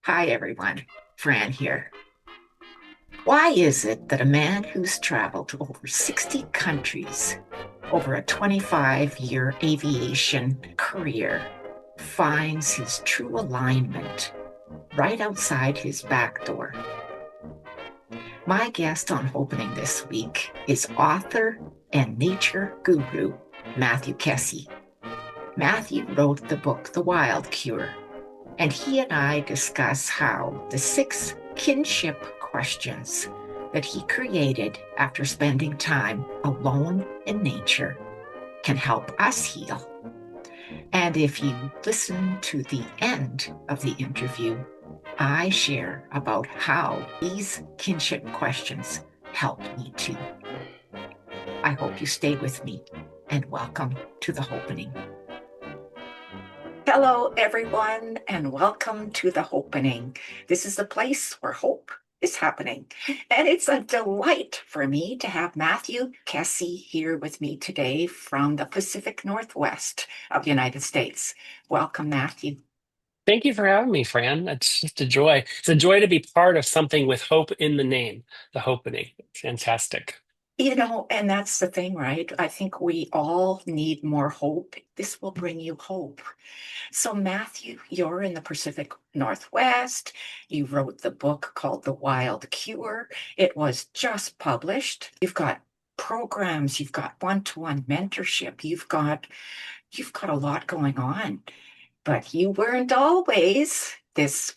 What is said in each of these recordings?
Hi, everyone. Fran here. Why is it that a man who's traveled to over 60 countries over a 25-year aviation career finds his true alignment right outside his back door? My guest on Hopening this week is author and nature guru, Matthew Kessi. Matthew wrote the book, The Wild Cure, and he and I discuss how the 6 kinship questions that he created after spending time alone in nature can help us heal. And if you listen to the end of the interview, I share about how these kinship questions helped me too. I hope you stay with me, and welcome to the Hopening. Hello, everyone, and welcome to the Hopening. This is the place where hope is happening. And it's a delight for me to have Matthew Kessi here with me today from the Pacific Northwest of the United States. Welcome, Matthew. Thank you for having me, Fran. It's just a joy. It's a joy to be part of something with hope in the name, the Hopening. Fantastic. And that's the thing, right? I think we all need more hope. This will bring you hope. So, Matthew, you're in the Pacific Northwest. You wrote the book called The Wild Cure. It was just published. You've got programs, you've got one-to-one mentorship, you've got a lot going on. But you weren't always this,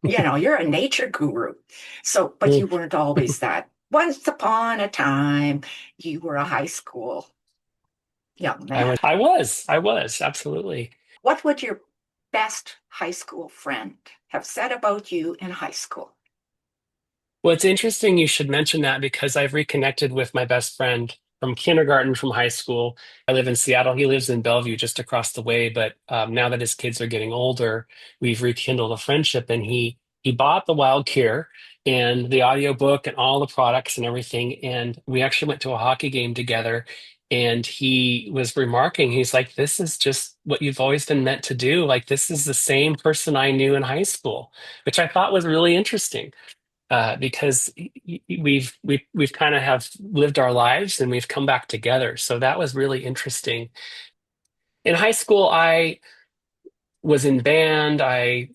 you're a nature guru. So, but Mm. you weren't always that. Once upon a time, you were a high school young I man. was, I was, I was, absolutely. What would your best high school friend have said about you in high school? Well, it's interesting you should mention that because I've reconnected with my best friend from kindergarten, from high school. I live in Seattle. He lives in Bellevue, just across the way. But now that his kids are getting older, we've rekindled a friendship, and he bought the Wild Cure and the audiobook and all the products and everything. And we actually went to a hockey game together. And he was remarking, he's like, "This is just what you've always been meant to do. Like, this is the same person I knew in high school," which I thought was really interesting because we've kind of have lived our lives and we've come back together. So that was really interesting. In high school, I was in band. I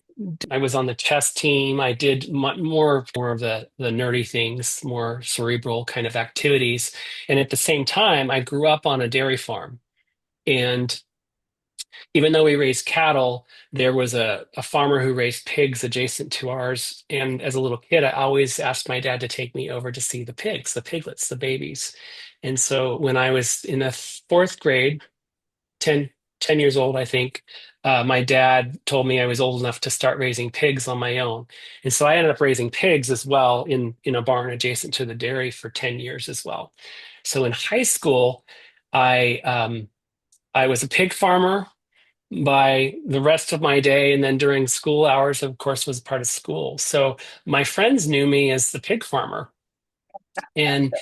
was on the chess team. I did more of the nerdy things, more cerebral kind of activities. And at the same time, I grew up on a dairy farm. And even though we raised cattle, there was a farmer who raised pigs adjacent to ours. And as a little kid, I always asked my dad to take me over to see the pigs, the piglets, the babies. And so when I was in the fourth grade, 10, 10 years old, I think, my dad told me I was old enough to start raising pigs on my own. And so I ended up raising pigs as well in a barn adjacent to the dairy for 10 years as well. So in high school, I I was a pig farmer by the rest of my day, and then during school hours, of course, was part of school. So my friends knew me as the pig farmer. And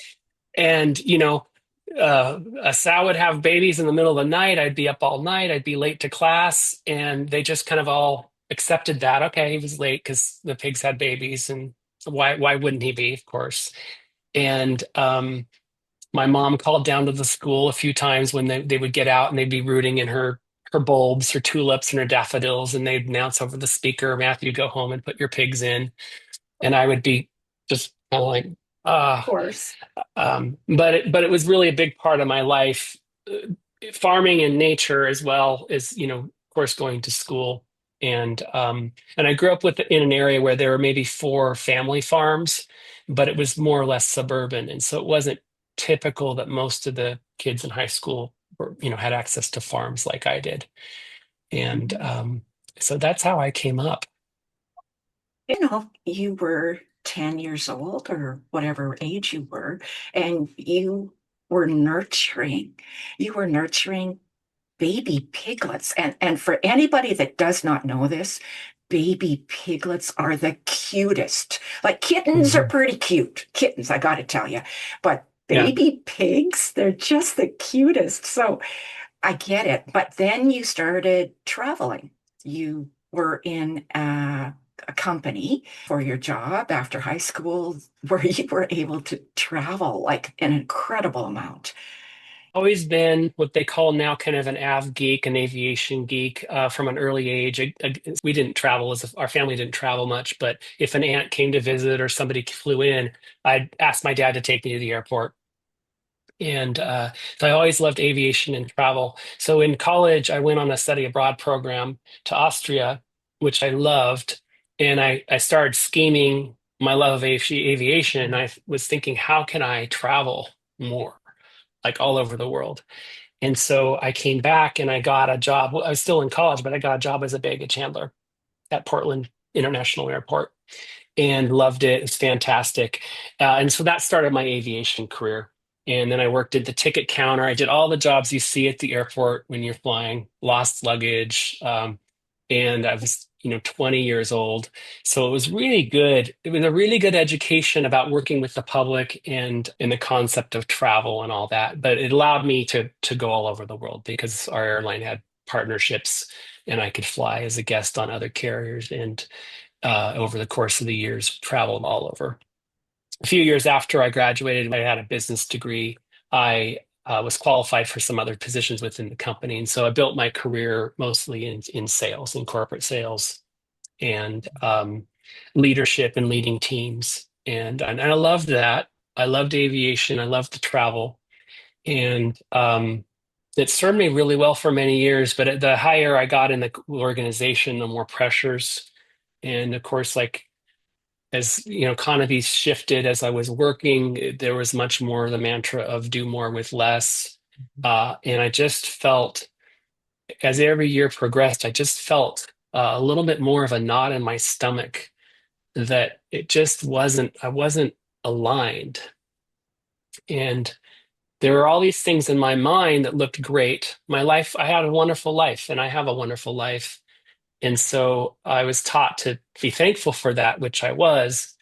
a sow would have babies in the middle of the night. I'd be up all night. I'd be late to class, and they just kind of all accepted that. Okay, he was late because the pigs had babies, and why wouldn't he be? Of course. And my mom called down to the school a few times when they would get out and they'd be rooting in her bulbs, her tulips, and her daffodils, and they'd announce over the speaker, "Matthew, go home and put your pigs in." And I would be just kind of like, Of ah. course. But it was really a big part of my life, farming and nature as well as, of course, going to school. And I grew up in an area where there were maybe 4 family farms, but it was more or less suburban, and so it wasn't typical that most of the kids in high school had access to farms like I did. And so that's how I came up. You were 10 years old or whatever age you were, and were nurturing. You were nurturing baby piglets. And for anybody that does not know this, baby piglets are the cutest. Like kittens are Mhm. pretty cute. Kittens, I got to tell you. But Yeah. baby pigs, they're just the cutest. So I get it. But then you started traveling. You were in a company for your job after high school where you were able to travel like an incredible amount. Always been what they call now kind of an av geek, an aviation geek from an early age. We didn't travel our family didn't travel much, but if an aunt came to visit or somebody flew in, I'd ask my dad to take me to the airport. And so I always loved aviation and travel. So in college, I went on a study abroad program to Austria, which I loved. And I started scheming my love of aviation. And I was thinking, how can I travel more, like all over the world? And so I came back and I got a job. Well, I was still in college, but I got a job as a baggage handler at Portland International Airport and loved it. It's fantastic. And so that started my aviation career. And then I worked at the ticket counter. I did all the jobs you see at the airport when you're flying, lost luggage. And I was, 20 years old. So it was really good. It was a really good education about working with the public and the concept of travel and all that. But it allowed me to go all over the world because our airline had partnerships and I could fly as a guest on other carriers. And over the course of the years, traveled all over. A few years after I graduated, I had a business degree. I was qualified for some other positions within the company. And so I built my career mostly in sales, in corporate sales and leadership and leading teams. And I loved that. I loved aviation. I loved to travel. And it served me really well for many years. But the higher I got in the organization, the more pressures. And of course, like as economies shifted as I was working, there was much more the mantra of do more with less. And I just felt as every year progressed, I just felt a little bit more of a knot in my stomach that I wasn't aligned. And there were all these things in my mind that looked great. My life, I had a wonderful life and I have a wonderful life. And so I was taught to be thankful for that, which I was.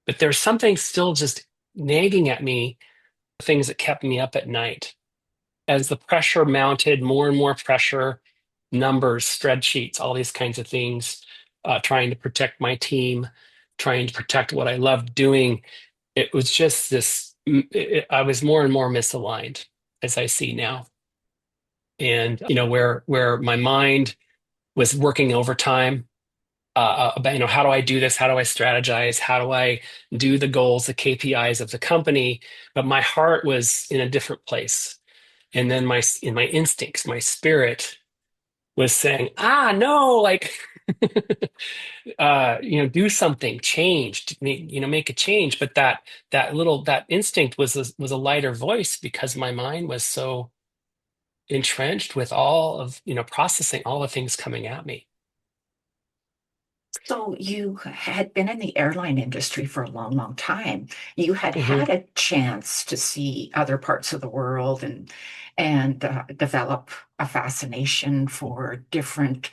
But there's something still just nagging at me, things that kept me up at night. As the pressure mounted, more and more pressure, numbers, spreadsheets, all these kinds of things, trying to protect my team, trying to protect what I loved doing. It was just I was more and more misaligned as I see now. And, where my mind was working overtime about how do I do this? How do I strategize? How do I do the goals, the KPIs of the company? But my heart was in a different place, and then my instincts, my spirit was saying, no, like do something, change, make a change. But that instinct was a lighter voice because my mind was so entrenched with all of processing all the things coming at me. So you had been in the airline industry for a long, long time. You had Hmm. had a chance to see other parts of the world and develop a fascination for different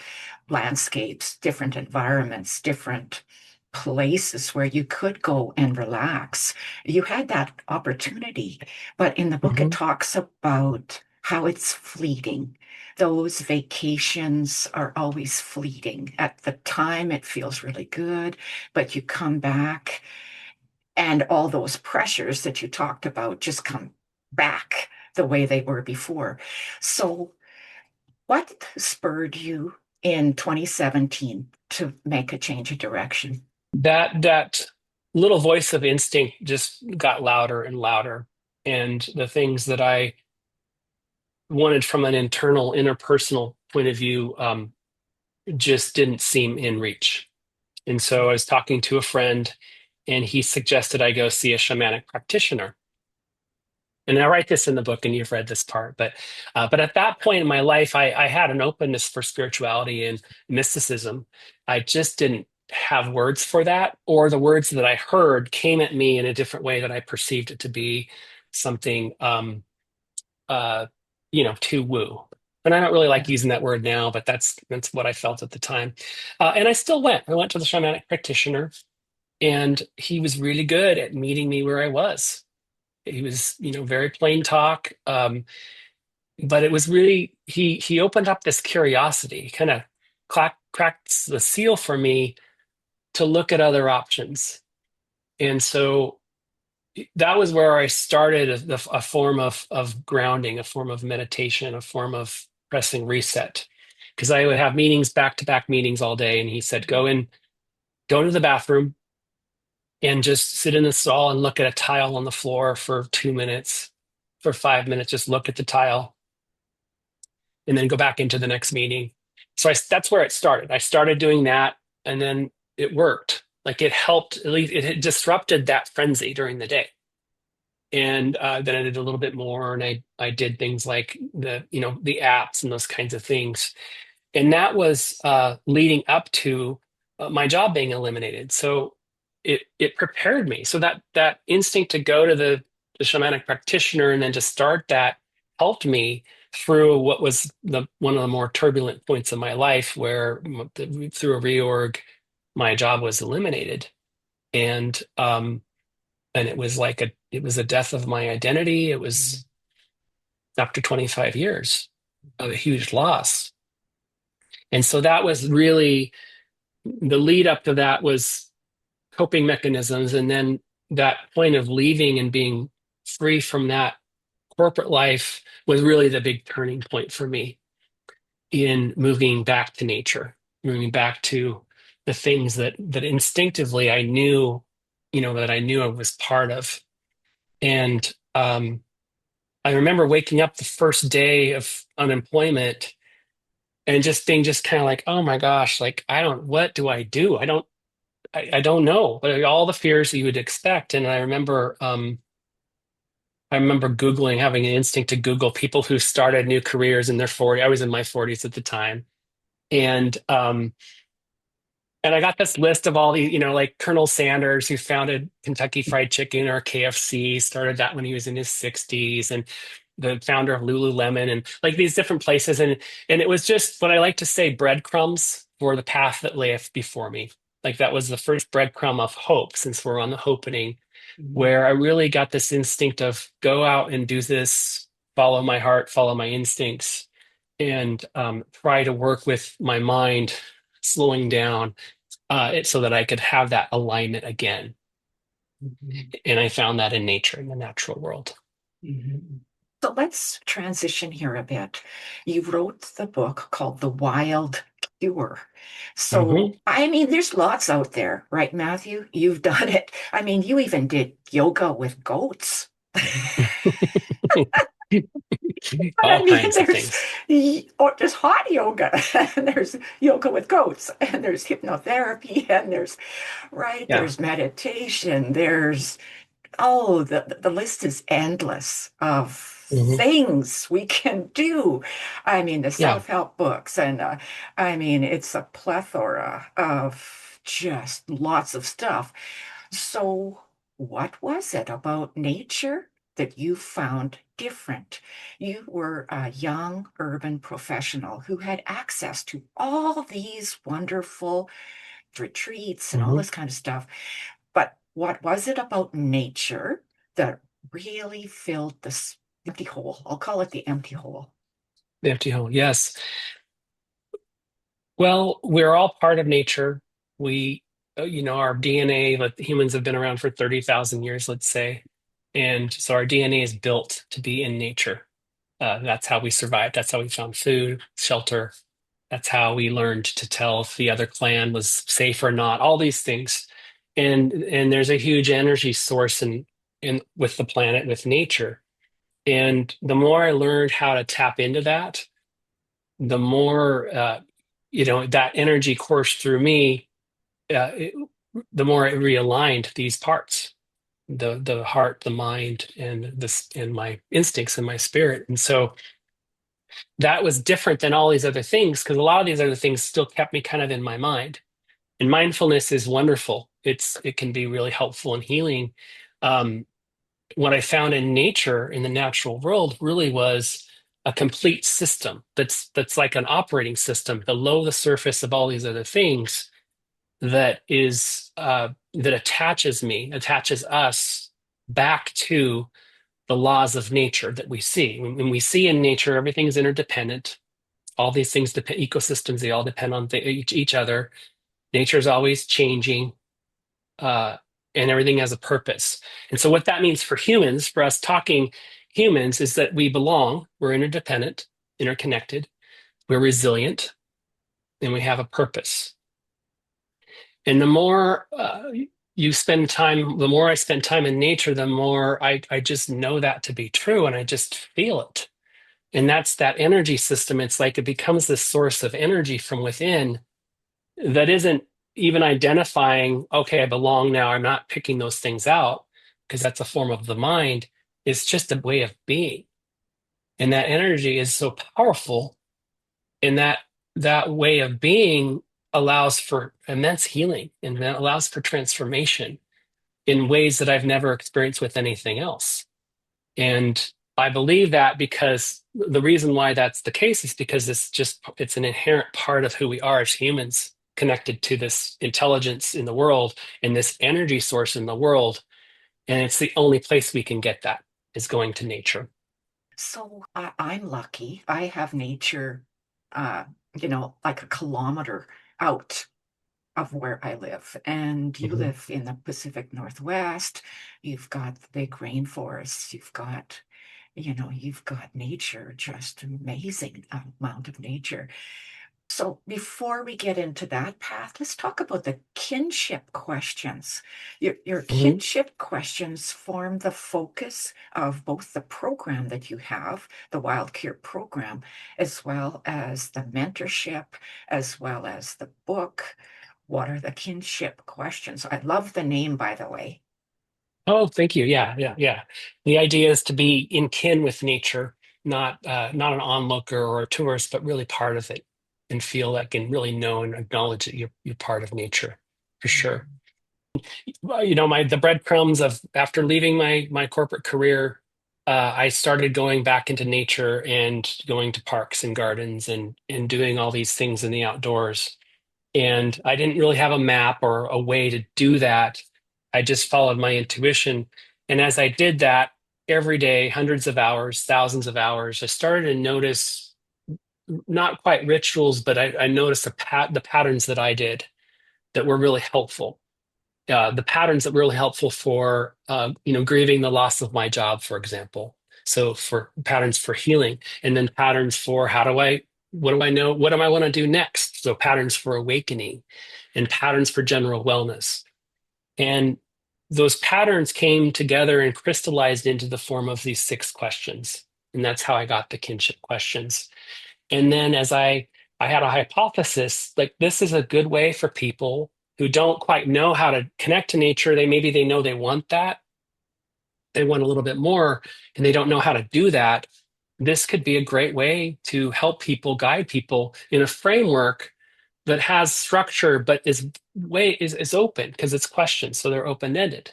landscapes, different environments, different places where you could go and relax. You had that opportunity, but in the book it Hmm. talks about how it's fleeting. Those vacations are always fleeting. At the time, it feels really good, but you come back and all those pressures that you talked about just come back the way they were before. So, what spurred you in 2017 to make a change of direction? That little voice of instinct just got louder and louder, and the things that I wanted from an interpersonal point of view just didn't seem in reach. And so I was talking to a friend, and he suggested I go see a shamanic practitioner. And I write this in the book, and you've read this part, but at that point in my life, I had an openness for spirituality and mysticism. I just didn't have words for that, or the words that I heard came at me in a different way that I perceived it to be something, uh, too woo. And I don't really like Yeah. using that word now, but that's what I felt at the time. And I still went. I went to the shamanic practitioner, and he was really good at meeting me where I was. He was, very plain talk. But it was really he opened up this curiosity, kind of cracked the seal for me to look at other options. And so that was where I started a form of grounding, a form of meditation, a form of pressing reset. Because I would have meetings, back-to-back meetings all day, and he said, go to the bathroom and just sit in the stall and look at a tile on the floor for 2 minutes, for 5 minutes, just look at the tile, and then go back into the next meeting. So that's where it started. I started doing that, and then it worked. Like it helped, at least it had disrupted that frenzy during the day. And then I did a little bit more, and I did things like the apps and those kinds of things. And that was leading up to my job being eliminated. So it prepared me. So that instinct to go to the shamanic practitioner and then to start that helped me through what was one of the more turbulent points of my life, where through a reorg, my job was eliminated, and it was it was a death of my identity. It was after 25 years of a huge loss. And so that was really the lead up to that was coping mechanisms. And then that point of leaving and being free from that corporate life was really the big turning point for me in moving back to nature, moving back to the things that instinctively I knew, that I knew I was part of. And I remember waking up the first day of unemployment and just being just kind of like, oh my gosh, like what do I do? I don't know, but all the fears that you would expect. And I remember Googling, having an instinct to Google people who started new careers in their 40s. I was in my 40s at the time. And I got this list of all these, like Colonel Sanders, who founded Kentucky Fried Chicken or KFC, started that when he was in his 60s, and the founder of Lululemon, and like these different places. And it was just what I like to say, breadcrumbs for the path that lay before me. Like that was the first breadcrumb of hope, since we're on the Hopenning, where I really got this instinct of go out and do this, follow my heart, follow my instincts, and try to work with my mind slowing down so that I could have that alignment again. And I found that in nature, in the natural world. Mhm. So let's transition here a bit. You wrote the book called The Wild Cure. So, Hmm. I mean, there's lots out there, right, Matthew? You've done it. I mean, you even did yoga with goats. But I All mean, kinds of things. there's hot yoga, and there's yoga with goats, and there's hypnotherapy, and Yeah. there's meditation, there's oh, the list is endless of Hmm. things we can do. I mean, the Yeah. self-help books, and I mean, it's a plethora of just lots of stuff. So, what was it about nature that you found different? You were a young urban professional who had access to all these wonderful retreats and all Hmm. this kind of stuff. But what was it about nature that really filled this empty hole? I'll call it the empty hole. The empty hole. Yes. Well, we're all part of nature. We, our DNA, like humans have been around for 30,000 years, let's say. And so our DNA is built to be in nature. That's how we survived. That's how we found food, shelter. That's how we learned to tell if the other clan was safe or not, all these things. And there's a huge energy source in with the planet, with nature. And the more I learned how to tap into that, the more that energy coursed through me, uh, it, the more it realigned these parts, the heart, the mind, and this and my instincts and my spirit. And so that was different than all these other things, because a lot of these other things still kept me kind of in my mind. And mindfulness is wonderful. It can be really helpful and healing. Um, what I found in nature, in the natural world, really was a complete system that's like an operating system below the surface of all these other things, that attaches us back to the laws of nature that we see. When we see in nature, everything is interdependent. All these things depend, ecosystems, they all depend on each other. Nature's always changing, uh, and everything has a purpose. And so, what that means for humans, for us talking humans, is that we belong, we're interdependent, interconnected, we're resilient, and we have a purpose. And the more you spend time, the more I spend time in nature, the more I just know that to be true, and I just feel it. And that's that energy system. It's like it becomes this source of energy from within that isn't even identifying, okay, I belong now. I'm not picking those things out because that's a form of the mind. It's just a way of being. And that energy is so powerful. And that way of being allows for immense healing and that allows for transformation in ways that I've never experienced with anything else. And I believe that because the reason why that's the case is because it's an inherent part of who we are as humans, connected to this intelligence in the world and this energy source in the world. And it's the only place we can get that is going to nature. So I'm lucky. I have nature, uh, like a kilometer out of where I live. And you Mhm. live in the Pacific Northwest. You've got the big rainforests. You've got nature, just amazing amount of nature. So before we get into that path, let's talk about the kinship questions. Your Mhm. kinship questions form the focus of both the program that you have, the Wild Care program, as well as the mentorship, as well as the book. What are the kinship questions? I love the name, by the way. Oh, thank you. Yeah, yeah, yeah. The idea is to be in kin with nature, not an onlooker or a tourist, but really part of it, and feel like and really know and acknowledge that you're part of nature, for sure. Well, my the breadcrumbs of after leaving my corporate career, I started going back into nature and going to parks and gardens and doing all these things in the outdoors. And I didn't really have a map or a way to do that. I just followed my intuition. And as I did that every day, hundreds of hours, thousands of hours, I started to notice not quite rituals, but I noticed the patterns that I did that were really helpful. The patterns that were really helpful for, grieving the loss of my job, for example. So for patterns for healing, and then patterns for what do I know? What do I want to do next? So patterns for awakening and patterns for general wellness. And those patterns came together and crystallized into the form of these 6 questions. And that's how I got the kinship questions. And then as I had a hypothesis, like this is a good way for people who don't quite know how to connect to nature. They know they want that. They want a little bit more and they don't know how to do that. This could be a great way to help people, guide people in a framework that has structure, but is open because it's questions. So they're open-ended.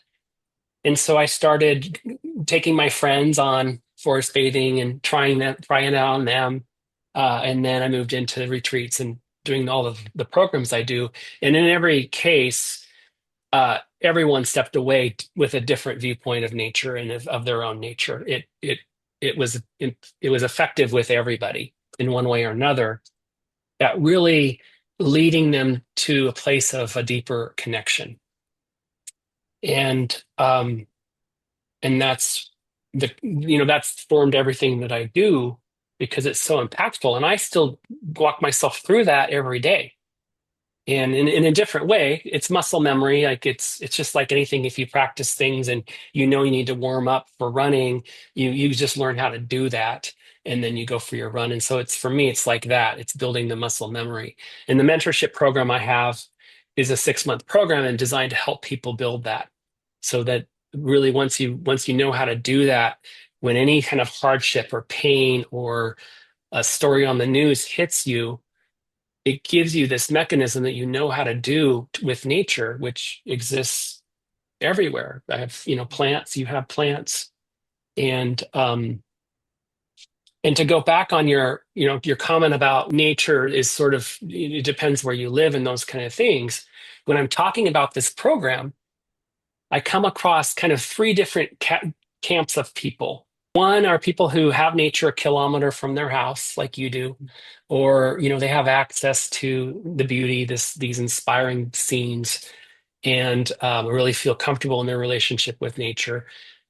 And so I started taking my friends on forest bathing and trying it out on them. And then I moved into retreats and doing all of the programs I do. And in every case, everyone stepped away with a different viewpoint of nature and of their own nature. It was effective with everybody in one way or another. That really leading them to a place of a deeper connection. And that's that's formed everything that I do because it's so impactful. And I still walk myself through that every day. And in a different way, it's muscle memory. Like it's just like anything. If you practice things and you need to warm up for running, you just learn how to do that, and then you go for your run. And so it's for me, it's like that. It's building the muscle memory. And the mentorship program I have is a 6-month program and designed to help people build that, so that really once you know how to do that, when any kind of hardship or pain or a story on the news hits you, it gives you this mechanism that you know how to do with nature, which exists everywhere. I have, plants, you have plants. And to go back on your comment about nature is sort of, it depends where you live and those kind of things. When I'm talking about this program, I come across kind of 3 different camps of people. One are people who have nature a kilometer from their house, like you do, or they have access to the beauty, these inspiring scenes, and really feel comfortable in their relationship with nature.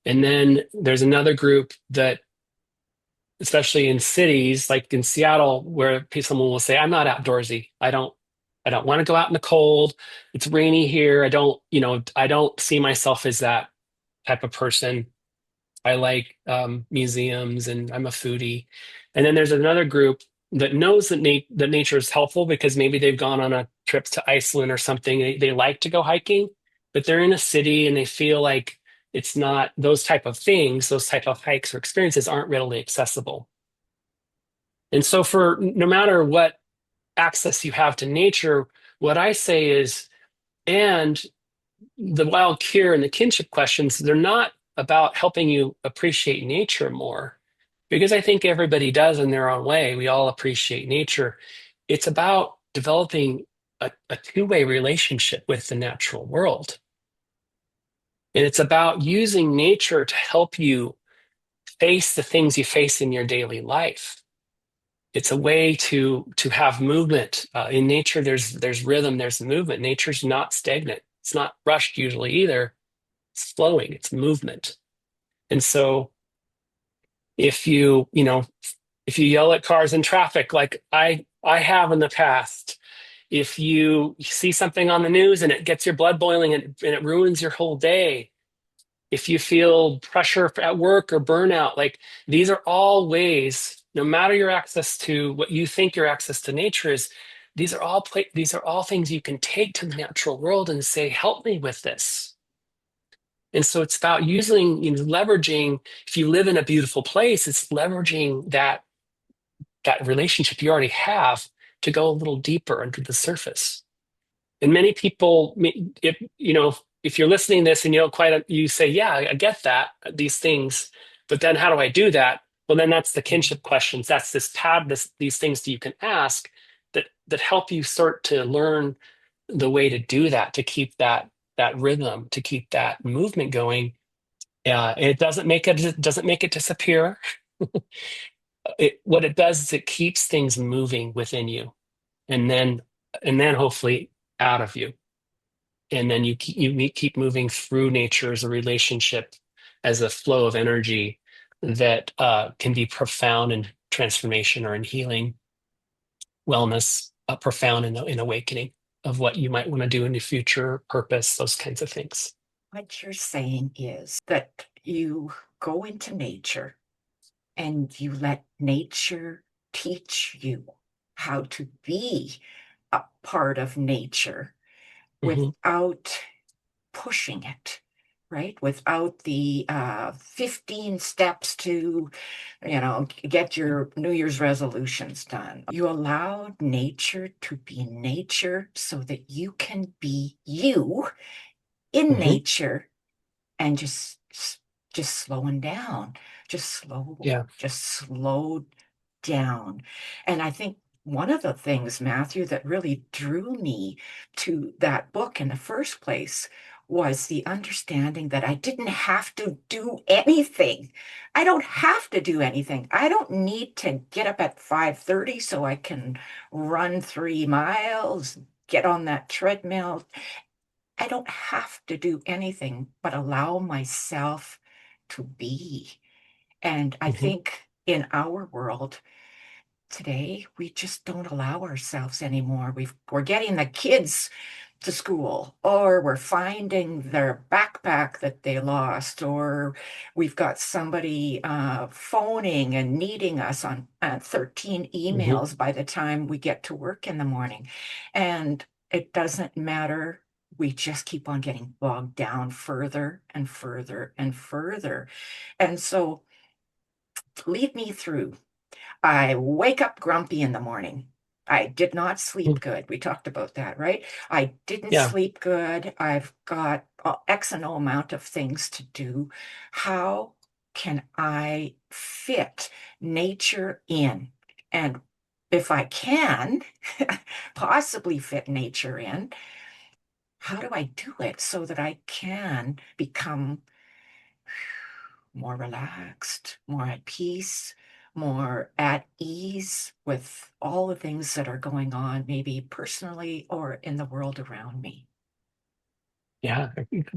And then there's another group that, especially in cities like in Seattle, where someone will say, "I'm not outdoorsy. I don't want to go out in the cold. It's rainy here. I don't see myself as that type of person. I like museums and I'm a foodie." And then there's another group that knows that nature is helpful because maybe they've gone on a trip to Iceland or something. They like to go hiking, but they're in a city and they feel like it's not those type of things, those type of hikes or experiences aren't readily accessible. And so for no matter what access you have to nature, what I say is, and the wild cure and the kinship questions, they're not about helping you appreciate nature more, because I think everybody does in their own way. We all appreciate nature. It's about developing a two-way relationship with the natural world. And it's about using nature to help you face the things you face in your daily life. It's a way to have movement. In nature, there's rhythm, there's movement. Nature's not stagnant. It's not rushed usually either. It's flowing, it's movement. And so if you yell at cars in traffic like I have in the past, if you see something on the news and it gets your blood boiling and it ruins your whole day, if you feel pressure at work or burnout, like these are all ways, no matter your access to what you think your access to nature is, these are all things you can take to the natural world and say, help me with this. And so it's about using, leveraging, if you live in a beautiful place, it's leveraging that relationship you already have to go a little deeper under the surface. And many people, if you're listening to this and you don't quite, you say, yeah, I get that, these things, but then how do I do that? Well, then that's the kinship questions. That's these things that you can ask that help you start to learn the way to do that, to keep that rhythm, to keep that movement going. It doesn't make it disappear. What it does is it keeps things moving within you, and then hopefully out of you, and then you keep moving through nature as a relationship, as a flow of energy that can be profound in transformation or in healing, wellness, profound in awakening of what you might want to do in the future, purpose, those kinds of things. What you're saying is that you go into nature and you let nature teach you how to be a part of nature Hmm. without pushing it, right? Without the 15 steps to, get your New Year's resolutions done. You allow nature to be nature so that you can be you in Hmm. nature and just slowing down, Yeah. just slow down. And I think one of the things, Matthew, that really drew me to that book in the first place was the understanding that I didn't have to do anything. I don't have to do anything. I don't need to get up at 5:30 so I can run 3 miles, get on that treadmill. I don't have to do anything but allow myself to be. And I Hmm. think in our world today, we just don't allow ourselves anymore. We're getting the kids to school, or we're finding their backpack that they lost, or we've got somebody phoning and needing us on 13 Hmm. emails by the time we get to work in the morning. And it doesn't matter. We just keep on getting bogged down further and further and further. And so lead me through. I wake up grumpy in the morning. I did not sleep good. We talked about that, right? I didn't Yeah. sleep good. I've got X and O amount of things to do. How can I fit nature in? And if I can possibly fit nature in, how do I do it so that I can become more relaxed, more at peace, more at ease with all the things that are going on, maybe personally or in the world around me. Yeah,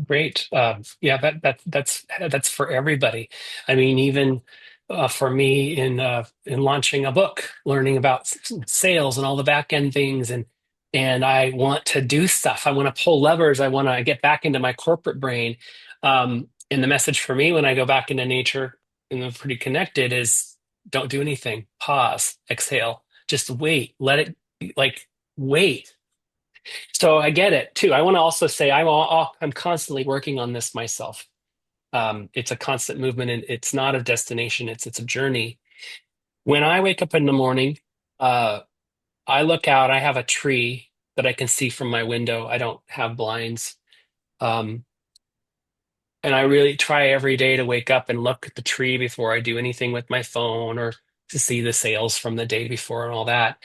great. Yeah, that's for everybody. I mean, even for me in launching a book, learning about sales and all the back end things, and I want to do stuff. I want to pull levers. I want to get back into my corporate brain. And the message for me when I go back into nature and I'm pretty connected is don't do anything. Pause, exhale, just wait. Let it like wait. So I get it too. I want to also say I'm constantly working on this myself. It's a constant movement, and it's not a destination. It's a journey. When I wake up in the morning, uh, I look out. I have a tree that I can see from my window. I don't have blinds, um, and I really try every day to wake up and look at the tree before I do anything with my phone or to see the sales from the day before and all that.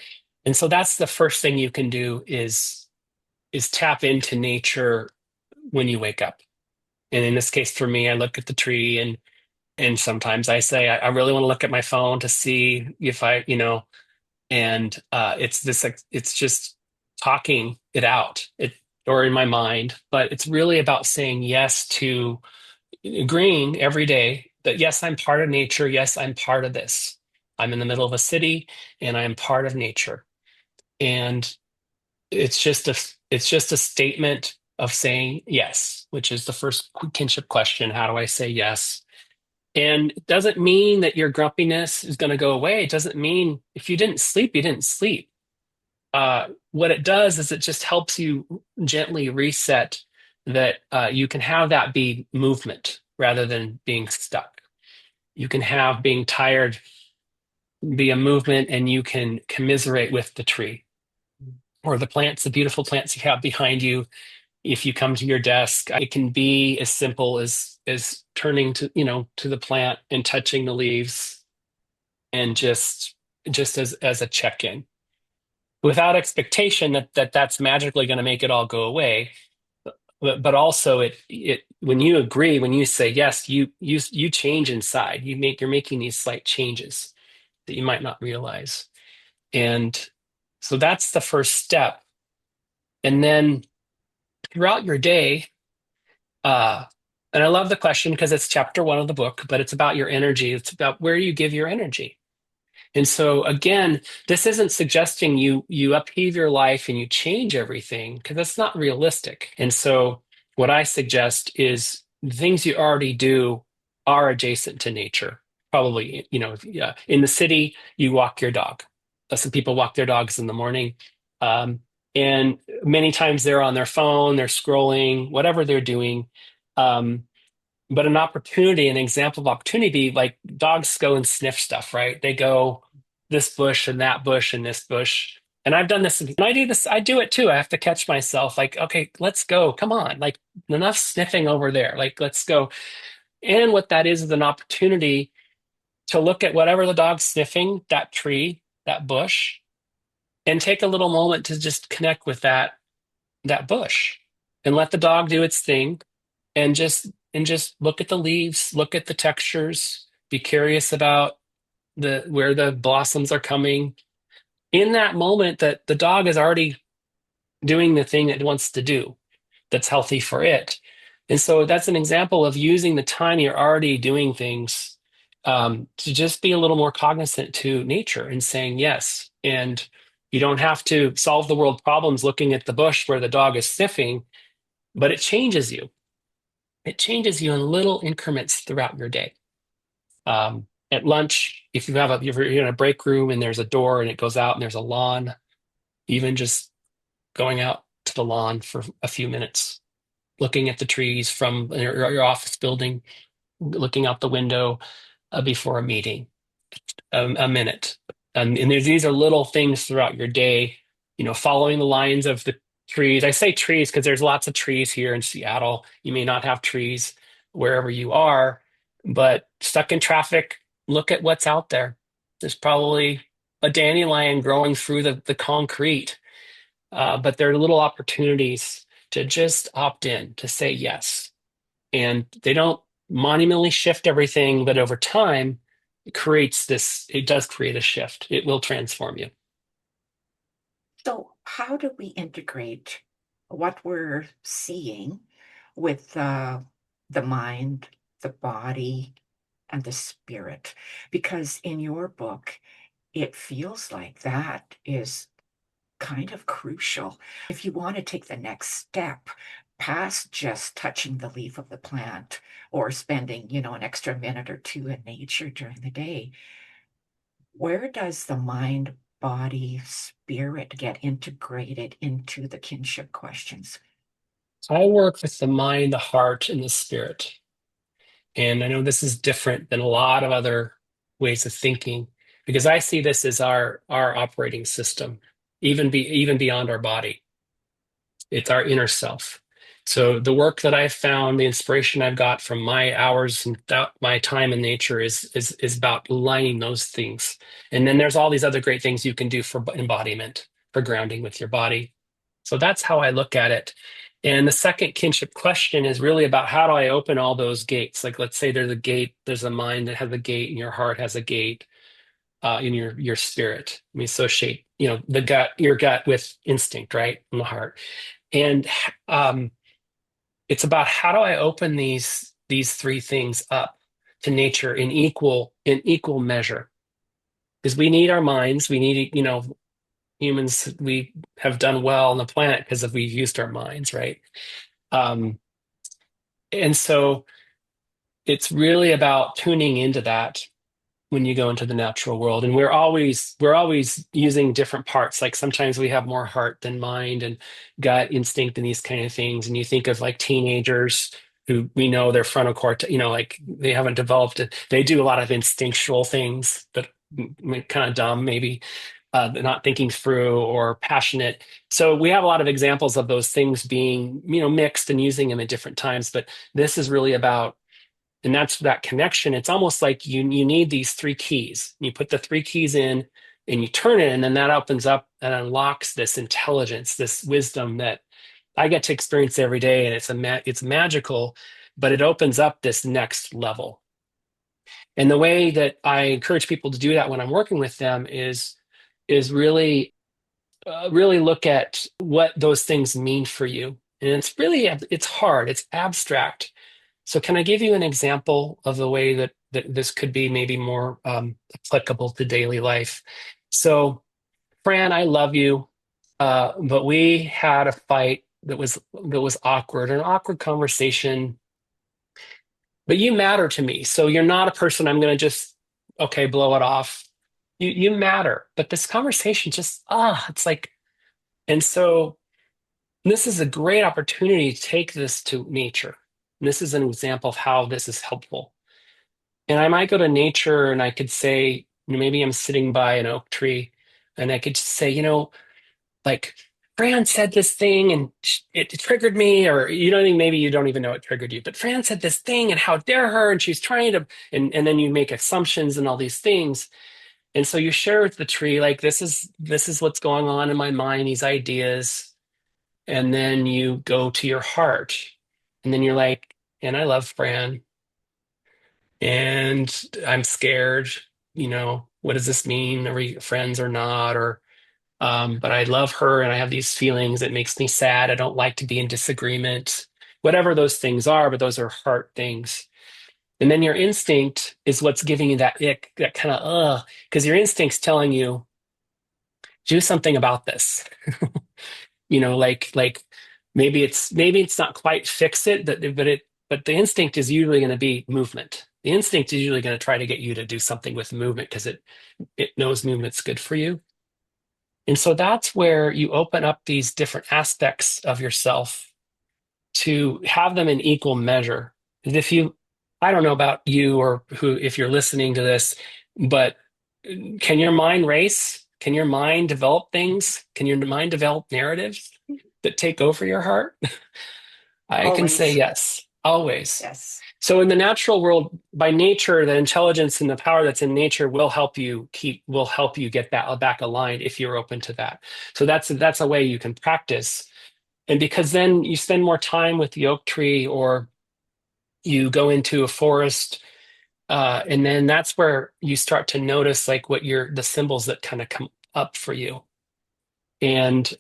And so that's the first thing you can do is tap into nature when you wake up. And in this case, for me, I look at the tree and sometimes I say, I really want to look at my phone to see if and it's this, like, it's just talking it out, or in my mind, but it's really about saying yes to agreeing every day that yes, I'm part of nature. Yes, I'm part of this. I'm in the middle of a city and I'm part of nature. And it's just a statement of saying yes, which is the first kinship question. How do I say yes? And it doesn't mean that your grumpiness is going to go away. It doesn't mean if you didn't sleep, you didn't sleep. What it does is it just helps you gently reset that you can have that be movement rather than being stuck. You can have being tired be a movement, and you can commiserate with the tree or the plants, the beautiful plants you have behind you. If you come to your desk, it can be as simple as turning to the plant and touching the leaves, and just as a check-in without expectation that's magically going to make it all go away. But also it when you agree, when you say yes, you change inside. You're making these slight changes that you might not realize. And so that's the first step. And then throughout your day, Uh, and I love the question because it's chapter one of the book, but it's about your energy. It's about where you give your energy. And so again, this isn't suggesting you upheave your life and you change everything because that's not realistic. And so what I suggest is the things you already do are adjacent to nature. Probably, yeah. In the city, you walk your dog. Some people walk their dogs in the morning. Um, and many times they're on their phone, they're scrolling, whatever they're doing. Um, but an example of opportunity, like dogs go and sniff stuff, right? They go this bush and that bush and this bush. And I've done this, and I do this, I do it too. I have to catch myself like, okay, let's go. Come on. Like enough sniffing over there. Like, let's go. And what that is an opportunity to look at whatever the dog's sniffing, that tree, that bush, and take a little moment to just connect with that bush and let the dog do its thing and just look at the leaves, look at the textures, be curious about the where the blossoms are coming. In that moment that the dog is already doing the thing it wants to do that's healthy for it. And so that's an example of using the time you're already doing things to just be a little more cognizant to nature and saying yes. And you don't have to solve the world problems looking at the bush where the dog is sniffing, but it changes you. It changes you in little increments throughout your day. At lunch, if you're in a break room and there's a door and it goes out and there's a lawn, even just going out to the lawn for a few minutes, looking at the trees from your office building, looking out the window before a meeting, a minute. And these are little things throughout your day, following the lines of the trees. I say trees because there's lots of trees here in Seattle. You may not have trees wherever you are, but stuck in traffic, look at what's out there. There's probably a dandelion growing through the concrete, but there are little opportunities to just opt in, to say yes. And they don't monumentally shift everything, but over time, it does create a shift. It will transform you. So, how do we integrate what we're seeing with the mind, the body, and the spirit? Because in your book, it feels like that is kind of crucial. If you want to take the next step past just touching the leaf of the plant or spending, an extra minute or two in nature during the day, where does the mind, body, spirit get integrated into the kinship questions? I work with the mind, the heart, and the spirit. And I know this is different than a lot of other ways of thinking because I see this as our operating system, even beyond our body. It's our inner self. So the work that I've found, the inspiration I've got from my hours and my time in nature is about aligning those things. And then there's all these other great things you can do for embodiment, for grounding with your body. So that's how I look at it. And the second kinship question is really about how do I open all those gates? Like let's say there's a gate, there's a mind that has a gate, and your heart has a gate in your spirit. We associate, the gut, your gut with instinct, right? In the heart. And it's about how do I open these three things up to nature in equal measure? Because we need our minds, we need, humans, we have done well on the planet because of we've used our minds, right? Um, and so it's really about tuning into that when you go into the natural world. And we're always using different parts. Like sometimes we have more heart than mind and gut instinct and these kind of things. And you think of like teenagers who we know their frontal cortex, like they haven't developed it. They do a lot of instinctual things that kind of dumb, maybe they're not thinking through or passionate. So we have a lot of examples of those things being, mixed and using them at different times. But this is really about, and that's that connection. It's almost like you need these three keys. You put the three keys in and you turn it, and then that opens up and unlocks this intelligence, this wisdom that I get to experience every day. And it's magical, but it opens up this next level. And the way that I encourage people to do that when I'm working with them is really look at what those things mean for you. And it's hard, it's abstract. So can I give you an example of the way that this could be maybe more applicable to daily life? So, Fran, I love you, but we had a fight that was awkward, an awkward conversation. But you matter to me, so you're not a person I'm going to just okay blow it off. You matter, but this conversation just it's like, and so this is a great opportunity to take this to nature. And this is an example of how this is helpful. And I might go to nature and I could say, maybe I'm sitting by an oak tree and I could just say, like Fran said this thing and it triggered me, or maybe you don't even know it triggered you, but Fran said this thing and how dare her, and she's trying to, and then you make assumptions and all these things. And so you share with the tree, like, this is what's going on in my mind, these ideas. And then you go to your heart and then you're like, and I love Fran and I'm scared, what does this mean? Are we friends or not? Or, but I love her and I have these feelings. It makes me sad. I don't like to be in disagreement, whatever those things are, but those are heart things. And then your instinct is what's giving you that ick, that kind of, because your instinct's telling you, do something about this. Like maybe it's not quite fix it, but the instinct is usually going to be movement. The instinct is usually going to try to get you to do something with movement because it knows movement's good for you. And so that's where you open up these different aspects of yourself to have them in equal measure. And I don't know about you or who, if you're listening to this, but can your mind race? Can your mind develop things? Can your mind develop narratives that take over your heart? I can say Always. yes, always. Yes. So in the natural world, by nature, the intelligence and the power that's in nature will help you get that back aligned if you're open to that. So that's a way you can practice. And because then you spend more time with the oak tree or You go into a forest, and then that's where you start to notice like what the symbols that kind of come up for you. And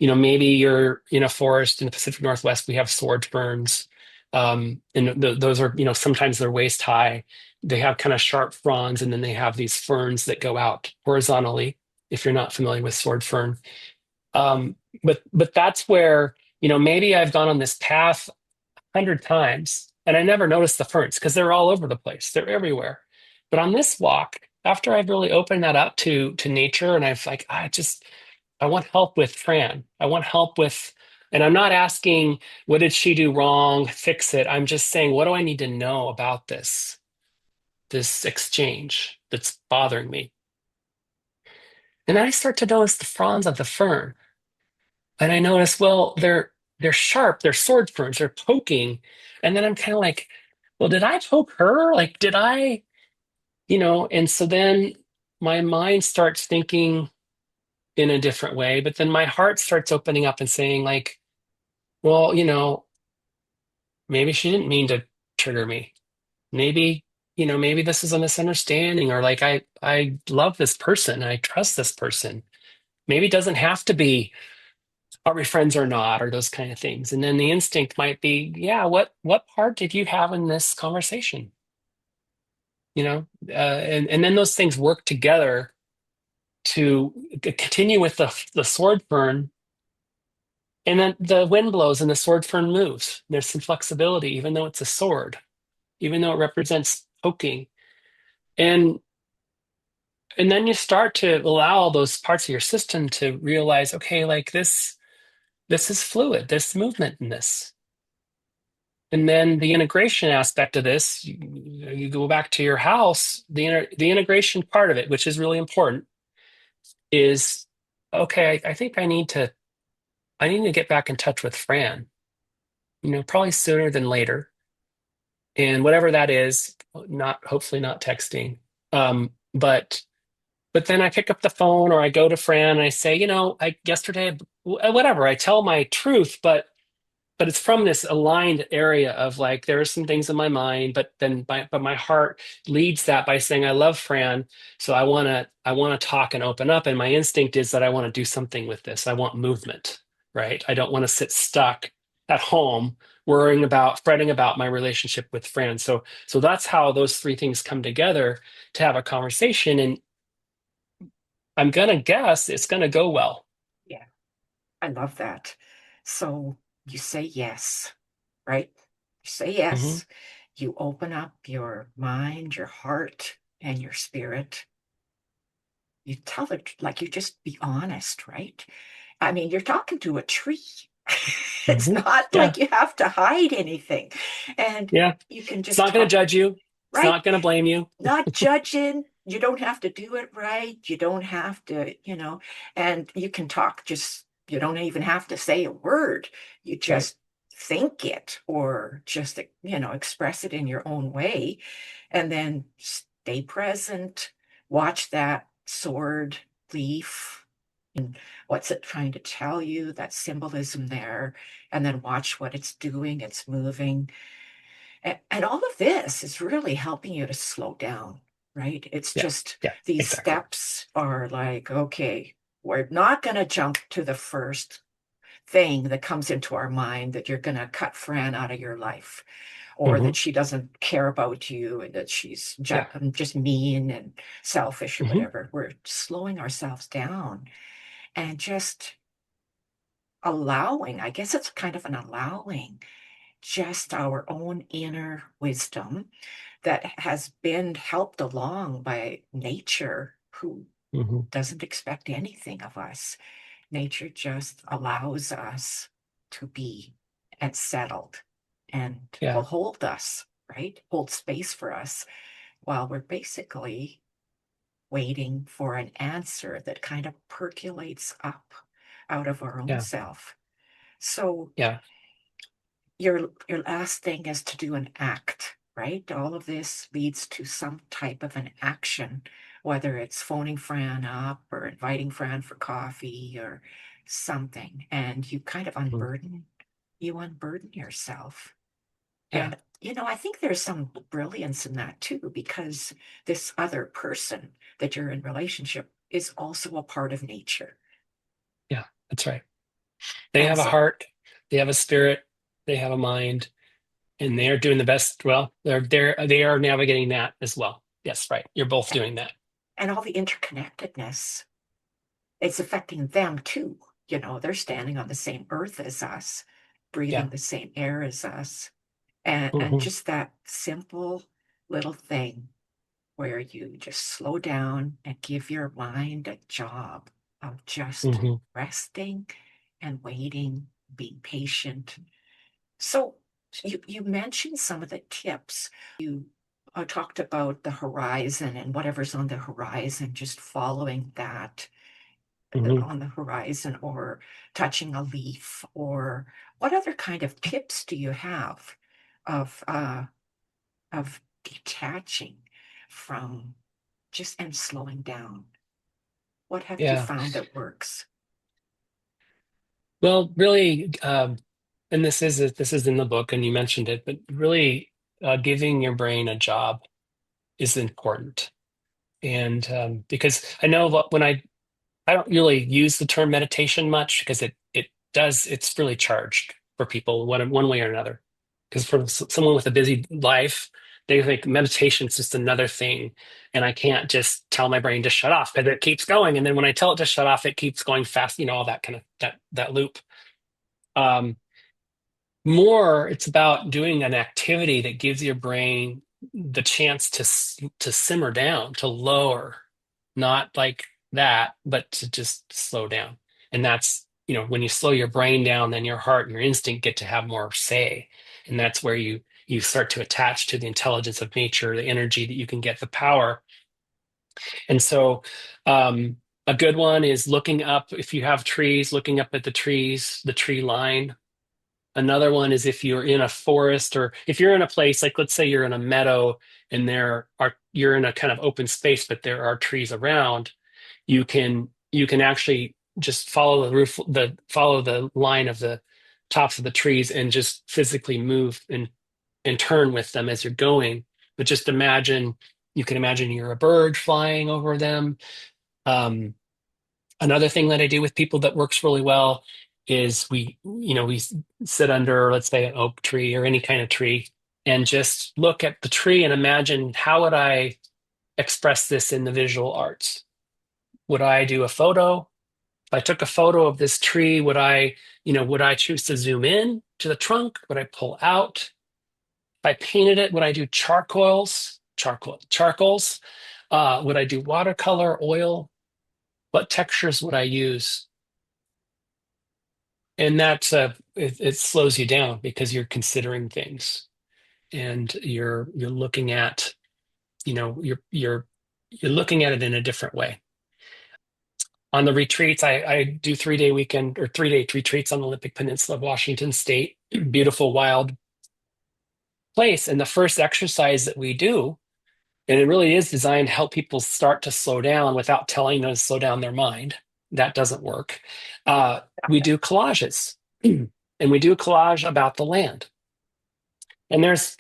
maybe you're in a forest in the Pacific Northwest. We have sword ferns, and those are sometimes they're waist high. They have kind of sharp fronds, and then they have these ferns that go out horizontally. If you're not familiar with sword fern, um, but that's where maybe I've gone on this path 100 times, and I never noticed the ferns because they're all over the place. They're everywhere. But on this walk, after I've really opened that up to nature, and I've like, I want help with Fran. I want help with, and I'm not asking what did she do wrong, fix it. I'm just saying, what do I need to know about this exchange that's bothering me? And then I start to notice the fronds of the fern, and I notice, well, they're sharp, they're sword ferns, they're poking, and then I'm kind of like, well, did I poke her? Like, did I, And so then my mind starts thinking in a different way, but then my heart starts opening up and saying, like, well, maybe she didn't mean to trigger me. Maybe, maybe this is a misunderstanding, or like I love this person, I trust this person. Maybe it doesn't have to be are we friends or not, or those kind of things. And then the instinct might be, yeah, what part did you have in this conversation? And then those things work together to continue with the sword fern. And then the wind blows and the sword fern moves. There's some flexibility, even though it's a sword, even though it represents poking. And and then you start to allow all those parts of your system to realize, okay, like this is fluid, there's movement in this. And then the integration aspect of this, you go back to your house, the integration part of it, which is really important, is okay, I think I need to get back in touch with Fran, probably sooner than later. And whatever that is, not hopefully not texting. But then I pick up the phone or I go to Fran and I say, I yesterday, whatever, I tell my truth, but it's from this aligned area of like there are some things in my mind, but my heart leads that by saying I love Fran, so I want to talk and open up, and my instinct is that I want to do something with this. I want movement, right? I don't want to sit stuck at home fretting about my relationship with Fran. So that's how those three things come together to have a conversation, and I'm gonna guess it's gonna go well. Yeah, I love that. So you say yes, right? You say Hmm. yes. You open up your mind, your heart, and your spirit. You tell it like you just be honest, right? I mean, you're talking to a tree. It's Hmm. not Yeah, like you have to hide anything. And yeah. you can It's just not gonna talk, judge you. It's right? not gonna blame you. Not judging. You don't have to do it right. You don't have to, and you can talk just, you don't even have to say a word. You Right. just think it or just, express it in your own way. And then stay present, watch that sword leaf. And what's it trying to tell you? That symbolism there. And then watch what it's doing. It's moving. And all of this is really helping you to slow down, right? It's Yeah. just Yeah. these Exactly. steps are like, okay, we're not going to jump to the first thing that comes into our mind that you're going to cut Fran out of your life or Hmm. that she doesn't care about you and that she's Yeah. just mean and selfish or Hmm. whatever. We're slowing ourselves down and just allowing, I guess it's kind of an allowing just our own inner wisdom that has been helped along by nature, who Hmm. doesn't expect anything of us. Nature just allows us to be and settled and will Yeah. hold us, right? Hold space for us while we're basically waiting for an answer that kind of percolates up out of our own Yeah. self. So Yeah. your last thing is to do an act, right? All of this leads to some type of an action, whether it's phoning Fran up or inviting Fran for coffee or something. And you kind of Mhm. unburden yourself. Yeah. And I think there's some brilliance in that too, because this other person that you're in relationship is also a part of nature. Yeah, that's right. They And have a so, heart, they have a spirit, they have a mind, and they are doing the best. Well, they are navigating that as well. Yes, right. You're both doing that. and all the interconnectedness, it's affecting them too. They're standing on the same earth as us, Yeah. breathing the same air as us. And Hmm. just that simple little thing where you just slow down and give your mind a job of just Hmm. resting and waiting, being patient. So you mentioned some of the tips. You talked about the horizon and whatever's on the horizon, just following that Hmm. on the horizon or touching a leaf, or what other kind of tips do you have of detaching from just and slowing down? What have you Yeah. found that works? Well, really, and this is in the book, and you mentioned it, but really, giving your brain a job is important. And because I know when I don't really use the term meditation much because it's really charged for people one way or another. Because for someone with a busy life, they think meditation is just another thing, and I can't just tell my brain to shut off because it keeps going. And then when I tell it to shut off, it keeps going fast. All that kind of that loop. Um, More, it's about doing an activity that gives your brain the chance to simmer down, to lower, not like that, but to just slow down. And that's, when you slow your brain down, then your heart and your instinct get to have more say. And that's where you start to attach to the intelligence of nature, the energy that you can get, the power. And so, a good one is looking up, if you have trees, looking up at the trees, the tree line. Another one is if you're in a forest, or if you're in a place, like let's say you're in a meadow and you're in a kind of open space, but there are trees around, you can actually just follow the line of the tops of the trees and just physically move and turn with them as you're going. But just you can imagine you're a bird flying over them. Um, Another thing that I do with people that works really well is we sit under, let's say, an oak tree or any kind of tree, and just look at the tree and imagine, how would I express this in the visual arts? Would I do a photo? If I took a photo of this tree, would I choose to zoom in to the trunk? Would I pull out? If I painted it, would I do charcoals? Would I do watercolor, oil? What textures would I use? And it slows you down because you're considering things, and you're looking at, you're looking at it in a different way. On the retreats, I do 3-day weekend or 3-day retreats on the Olympic Peninsula of Washington State. Beautiful, wild place. And the first exercise that we do, and it really is designed to help people start to slow down without telling them to slow down their mind. That doesn't work. We do collages, and we do a collage about the land. And there's,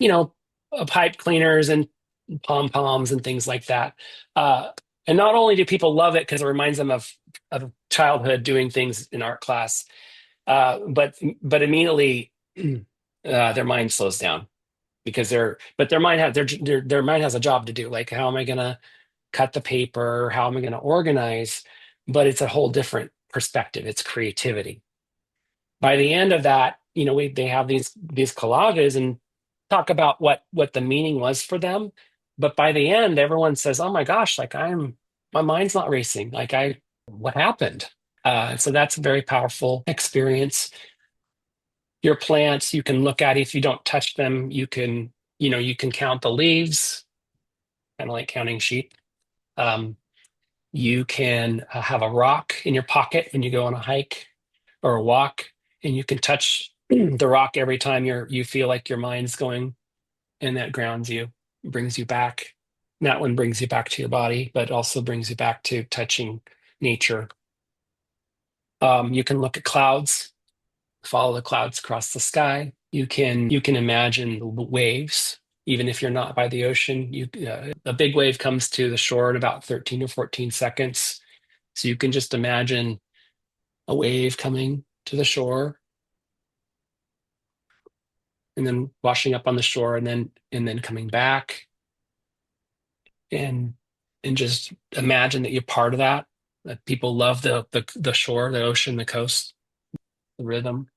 pipe cleaners and pom poms and things like that. Uh, and not only do people love it because it reminds them of childhood doing things in art class, but immediately their mind slows down because their mind their mind has a job to do. Like, how am I going to cut the paper? How am I going to organize? But it's a whole different perspective. It's creativity. By the end of that, they have these collages and talk about what the meaning was for them. But by the end, everyone says, "Oh my gosh, like my mind's not racing. Like, what happened?" So that's a very powerful experience. Your plants, you can look at, if you don't touch them, you can count the leaves, kind of like counting sheep. Um, you can have a rock in your pocket when you go on a hike or a walk, and you can touch the rock every time you feel like your mind's going, and that grounds you, brings you back. That one brings you back to your body, but also brings you back to touching nature. You can look at clouds, follow the clouds across the sky. You can imagine the waves, even if you're not by the ocean. A big wave comes to the shore in about 13 or 14 seconds. So you can just imagine a wave coming to the shore and then washing up on the shore and then coming back and and just imagine that you're part of that. That people love the shore, the ocean, the coast, the rhythm.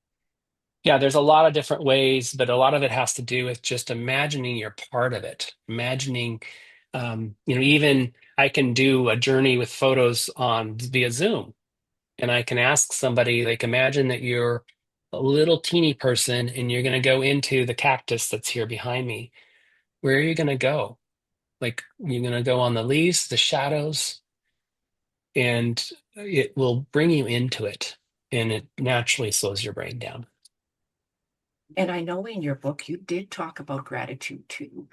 Yeah, there's a lot of different ways, but a lot of it has to do with just imagining you're part of it. Imagining, even I can do a journey with photos on via Zoom, and I can ask somebody, like, imagine that you're a little teeny person and you're going to go into the cactus that's here behind me. Where are you going to go? Like, you're going to go on the leaves, the shadows, and it will bring you into it, and it naturally slows your brain down. And I know in your book you did talk about gratitude too,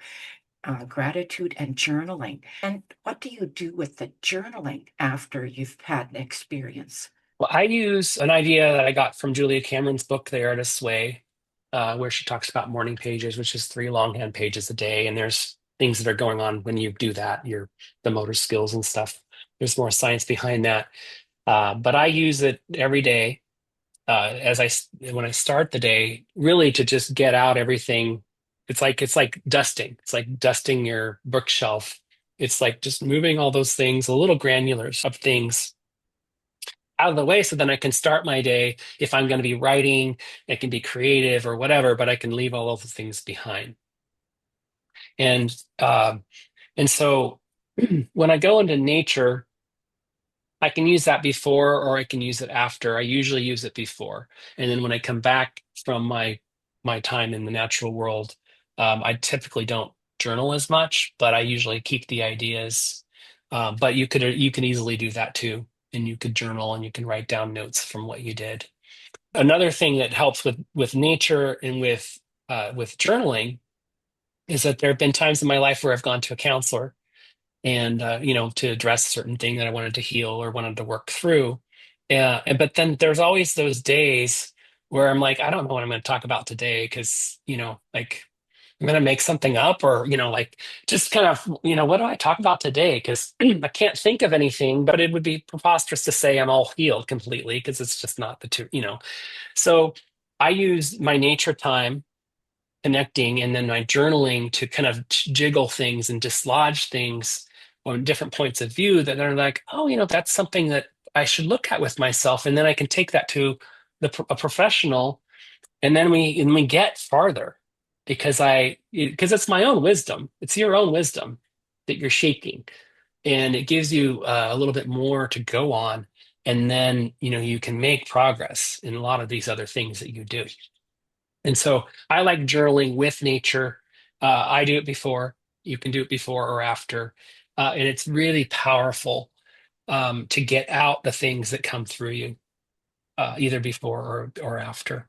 gratitude and journaling. And what do you do with the journaling after you've had an experience? Well, I use an idea that I got from Julia Cameron's book, The Artist's Way, where she talks about morning pages, which is 3 longhand pages a day. And there's things that are going on when you do that, the motor skills and stuff. There's more science behind that. But I use it every day when I start the day, really to just get out everything. It's like dusting. It's like dusting your bookshelf. It's like just moving all those things, the little granulars of things out of the way so then I can start my day. If I'm going to be writing, it can be creative or whatever, but I can leave all of the things behind. And and so when I go into nature, I can use that before or I can use it after. I usually use it before. And then when I come back from my time in the natural world, I typically don't journal as much, but I usually keep the ideas. But you can easily do that too. And you could journal and you can write down notes from what you did. Another thing that helps with nature and with journaling is that there have been times in my life where I've gone to a counselor and to address a certain thing that I wanted to heal or wanted to work through. But then there's always those days where I'm like, I don't know what I'm going to talk about today because like I'm going to make something up or like just kind of what do I talk about today? Because I can't think of anything, but it would be preposterous to say I'm all healed completely because it's just not the two. So I use my nature time connecting and then my journaling to kind of jiggle things and dislodge things on different points of view that are like, oh, that's something that I should look at with myself. And then I can take that to a professional and then we get farther because it's my own wisdom. It's your own wisdom that you're shaking. And it gives you a little bit more to go on. And then, you can make progress in a lot of these other things that you do. And so I like journaling with nature. I do it before. You can do it before or after. And it's really powerful to get out the things that come through you, either before or after.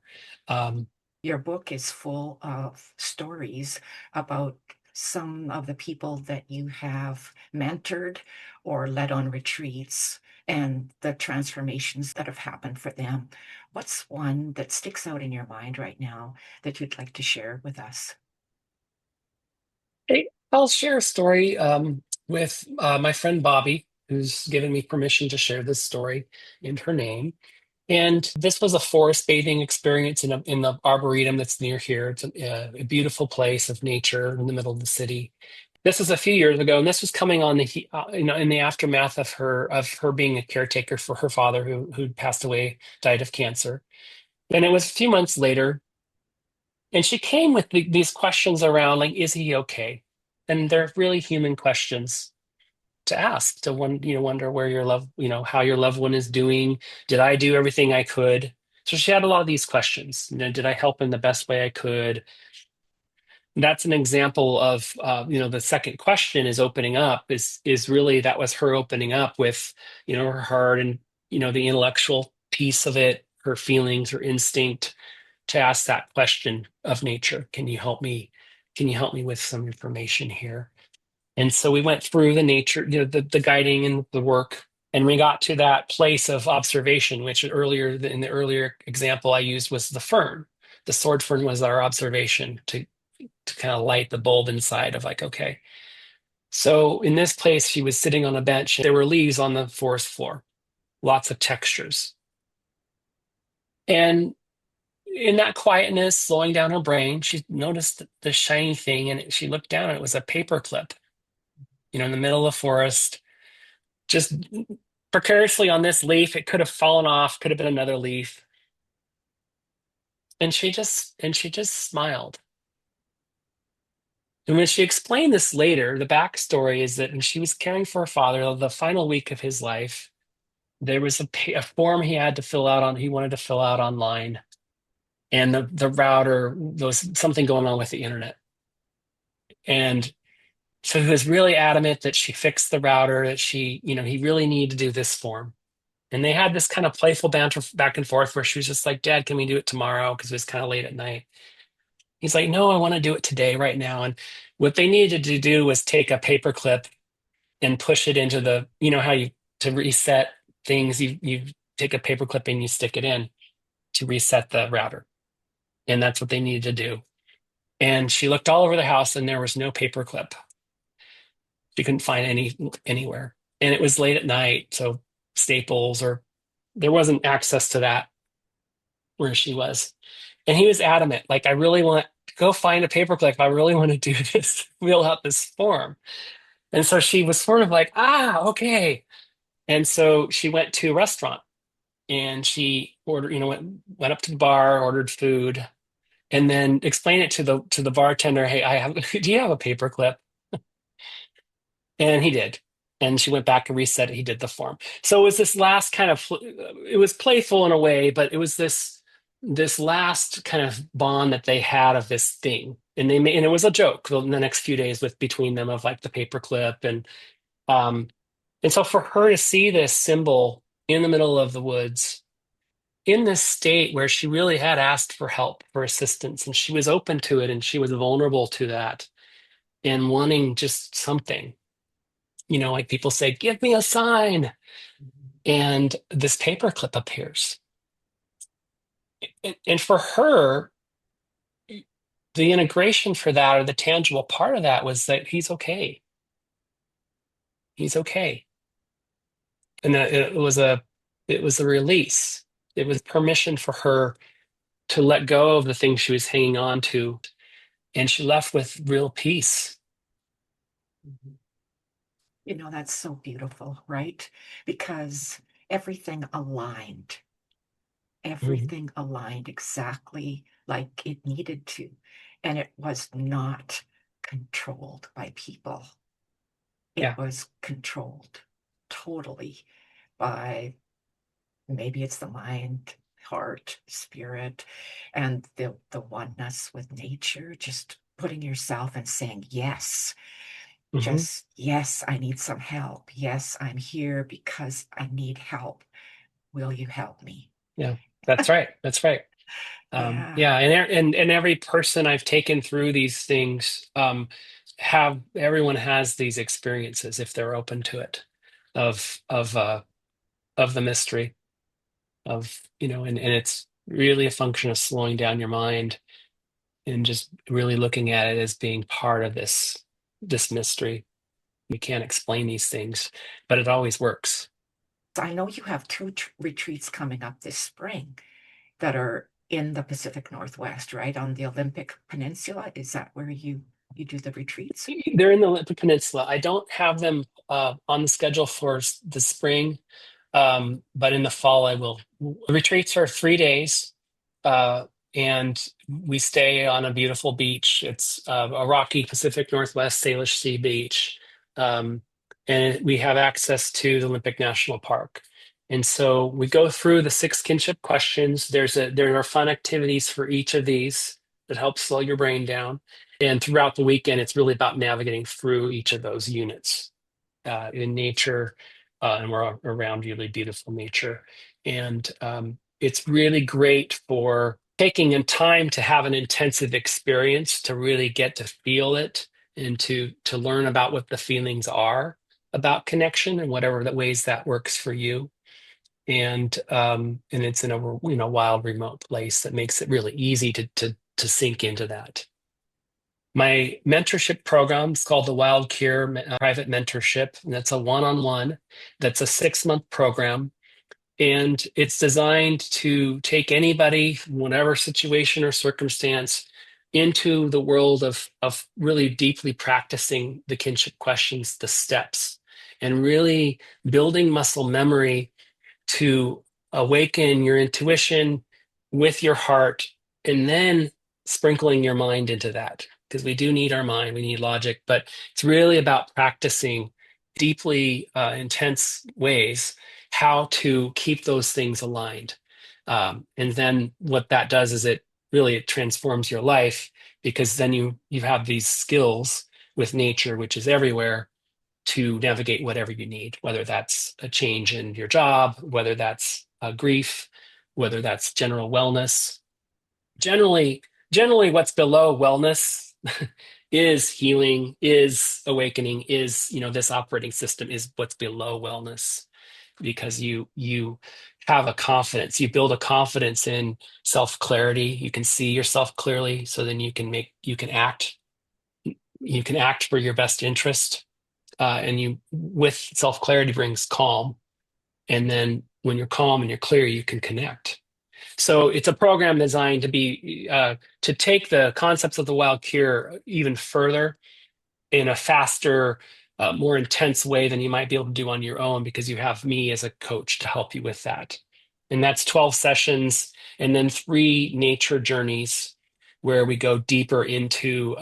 Um, Your book is full of stories about some of the people that you have mentored or led on retreats and the transformations that have happened for them. What's one that sticks out in your mind right now that you'd like to share with us? I'll share a story with my friend Bobby, who's given me permission to share this story in her name. And this was a forest bathing experience in the arboretum that's near here. It's a beautiful place of nature in the middle of the city. This was a few years ago, and this was coming on in the aftermath of her being a caretaker for her father who passed away, died of cancer. And it was a few months later, and she came with these questions around like, is he okay? And they're really human questions to ask, wonder where your love, how your loved one is doing. Did I do everything I could? So she had a lot of these questions. Did I help in the best way I could? That's an example of, the second question is opening up is really that was her opening up with, her heart and, the intellectual piece of it, her feelings, her instinct to ask that question of nature. Can you help me? Can you help me with some information here? And so we went through the nature, the guiding and the work, and we got to that place of observation, which in the earlier example I used was the fern. The sword fern was our observation to kind of light the bulb inside of like, okay. So in this place, she was sitting on a bench. There were leaves on the forest floor, lots of textures. And in that quietness, slowing down her brain, she noticed the shiny thing and she looked down and it was a paperclip, in the middle of the forest, just precariously on this leaf. It could have fallen off, could have been another leaf. And she just smiled. And when she explained this later, the backstory is that when she was caring for her father, the final week of his life, there was a form he had to fill out on, he wanted to fill out online. And the router, there was something going on with the internet. And so he was really adamant that she fix the router, that he really needed to do this form. And they had this kind of playful banter back and forth where she was just like, Dad, can we do it tomorrow? Because it was kind of late at night. He's like, no, I want to do it today, right now. And what they needed to do was take a paper clip and push it into how to reset things, you take a paper clip and you stick it in to reset the router. And that's what they needed to do. And she looked all over the house and there was no paper clip. She couldn't find anywhere. And it was late at night, so Staples or there wasn't access to that where she was. And he was adamant, like, I really want to go find a paperclip. I really want to do this, fill out this form. And so she was sort of like, okay. And so she went to a restaurant and she ordered, went up to the bar, ordered food, and then explained it to the bartender, hey, do you have a paperclip? And he did. And she went back and reset it. He did the form. So it was this last kind of, it was playful in a way, but it was this last kind of bond that they had of this thing. And it was a joke in the next few days between them of like the paperclip. And so for her to see this symbol in the middle of the woods in this state where she really had asked for help, for assistance, and she was open to it and she was vulnerable to that and wanting just something. Like people say, give me a sign. And this paperclip appears. And for her, the integration for that or the tangible part of that was that he's okay. He's okay. And that it was a release. It was permission for her to let go of the things she was hanging on to. And she left with real peace. That's so beautiful, right? Because everything aligned, Mhm. everything aligned exactly like it needed to. And it was not controlled by people. It Yeah. was controlled totally by maybe it's the mind, heart, spirit, and the oneness with nature, just putting yourself and saying, yes, Hmm. just yes, I need some help. Yes, I'm here because I need help. Will you help me? Yeah. That's right. That's right. Yeah. Yeah, and every person I've taken through these things, have everyone has these experiences if they're open to it, of the mystery and it's really a function of slowing down your mind and just really looking at it as being part of this mystery. We can't explain these things, but it always works. I know you have two retreats coming up this spring that are in the Pacific Northwest, right? On the Olympic Peninsula. Is that where you do the retreats? They're in the Olympic Peninsula. I don't have them on the schedule for the spring. But in the fall, I will. The retreats are 3 days, uh, and we stay on a beautiful beach. It's a rocky Pacific Northwest Salish Sea beach, um, and we have access to the Olympic National Park. And so we go through the 6 kinship questions. There are fun activities for each of these that help slow your brain down. And throughout the weekend, it's really about navigating through each of those units in nature, and we're around really beautiful nature. And it's really great for taking in time to have an intensive experience to really get to feel it and to learn about what the feelings are about connection and whatever the ways that works for you. and it's in a wild remote place that makes it really easy to sink into that. My mentorship program is called the Wild Cure Private Mentorship, and that's a one-on-one. That's a 6-month program, and it's designed to take anybody, whatever situation or circumstance, into the world of really deeply practicing the kinship questions, the steps, and really building muscle memory to awaken your intuition with your heart, and then sprinkling your mind into that. Because we do need our mind, we need logic, but it's really about practicing deeply intense ways how to keep those things aligned. And then what that does is it transforms your life, because then you have these skills with nature, which is everywhere, to navigate whatever you need, whether that's a change in your job, whether that's grief, whether that's general wellness. Generally, generally, what's below wellness is healing, is awakening, is, this operating system is what's below wellness, because you have a confidence, you build a confidence in self-clarity. You can see yourself clearly, so then you can act for your best interest, and you with self-clarity brings calm, and then when you're calm and you're clear, you can connect. So it's a program designed to take the concepts of the Wild Cure even further in a faster, more intense way than you might be able to do on your own, because you have me as a coach to help you with that. And that's 12 sessions, and then 3 nature journeys where we go deeper into,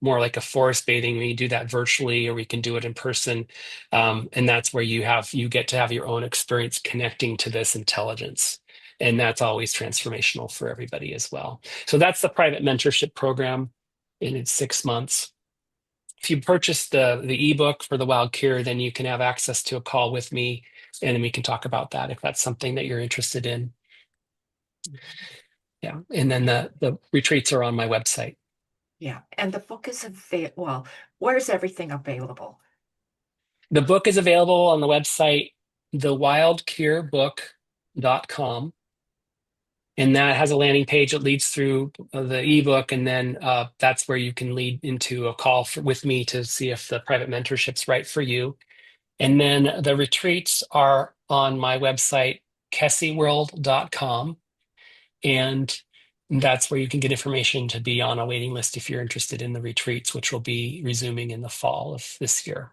more like a forest bathing. We do that virtually, or we can do it in person. And that's where you get to have your own experience connecting to this intelligence. And that's always transformational for everybody as well. So that's the private mentorship program, and it's 6 months. If you purchase the ebook for the Wild Cure, then you can have access to a call with me, and then we can talk about that if that's something that you're interested in. Yeah, and then the retreats are on my website. Yeah. And the book is available. Well, where's everything available? The book is available on the website, thewildcurebook.com, and that has a landing page that leads through the ebook, and then that's where you can lead into a call with me to see if the private mentorship's right for you. And then the retreats are on my website, kessiworld.com. And that's where you can get information to be on a waiting list if you're interested in the retreats, which will be resuming in the fall of this year.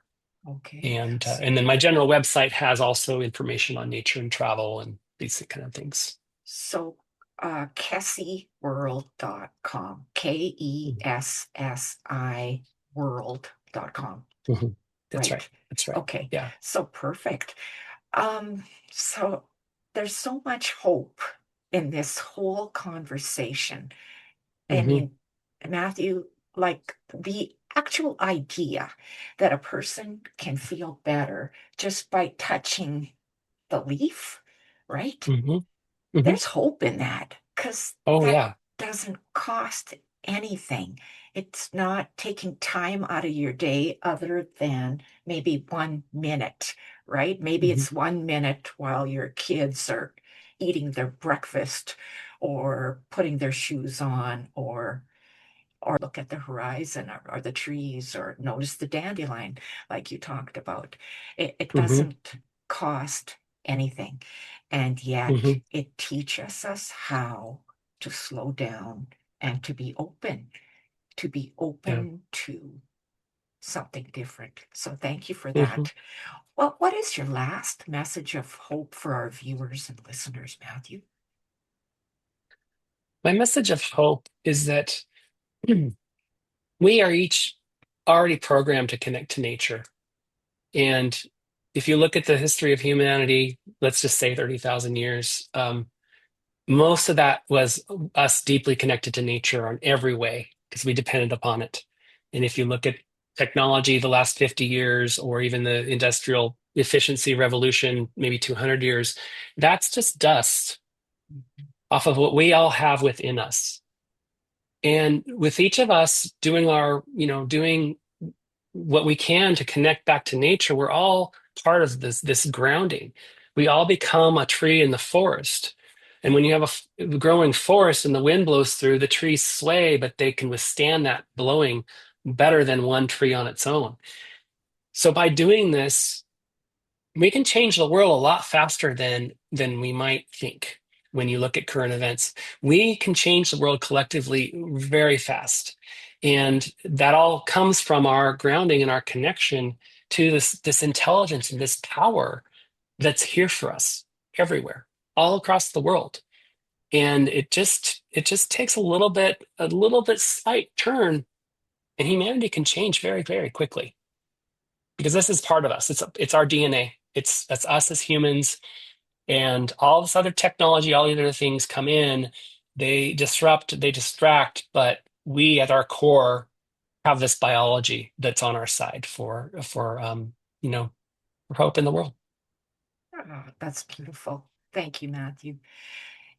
Okay. And then my general website has also information on nature and travel and these kind of things. So, KessiWorld.com, KESSI world.com. Mhm. That's right. Right. That's right. Okay. Yeah. So perfect. So there's so much hope in this whole conversation. I Hmm. mean, Matthew, like the actual idea that a person can feel better just by touching the leaf, right? Hmm. Hmm. There's hope in that because Oh, that yeah. doesn't cost anything. It's not taking time out of your day other than maybe 1 minute, right? Maybe Hmm. it's 1 minute while your kids are eating their breakfast or putting their shoes on or look at the horizon or the trees or notice the dandelion like you talked about. It Hmm. doesn't cost anything. And yet Hmm. it teaches us how to slow down and to be Yeah. open to something different. So thank you for Hmm. that. Well, what is your last message of hope for our viewers and listeners, Matthew? My message of hope is that we are each already programmed to connect to nature. And if you look at the history of humanity, let's just say 30,000 years, most of that was us deeply connected to nature on every way because we depended upon it. And if you look at technology the last 50 years, or even the industrial efficiency revolution, maybe 200 years, that's just dust off of what we all have within us. And with each of us doing what we can to connect back to nature, we're all part of this grounding. We all become a tree in the forest. And when you have a growing forest and the wind blows through, the trees sway, but they can withstand that blowing better than one tree on its own. So by doing this, we can change the world a lot faster than we might think. When you look at current events, we can change the world collectively very fast. And that all comes from our grounding and our connection to this intelligence and this power that's here for us everywhere, all across the world. And it just takes a little bit slight turn, and humanity can change very, very quickly, because this is part of us. It's our DNA. That's us as humans, and all this other technology, all the other things come in, they disrupt, they distract, but we at our core have this biology that's on our side for hope in the world. Oh, that's beautiful. Thank you, Matthew.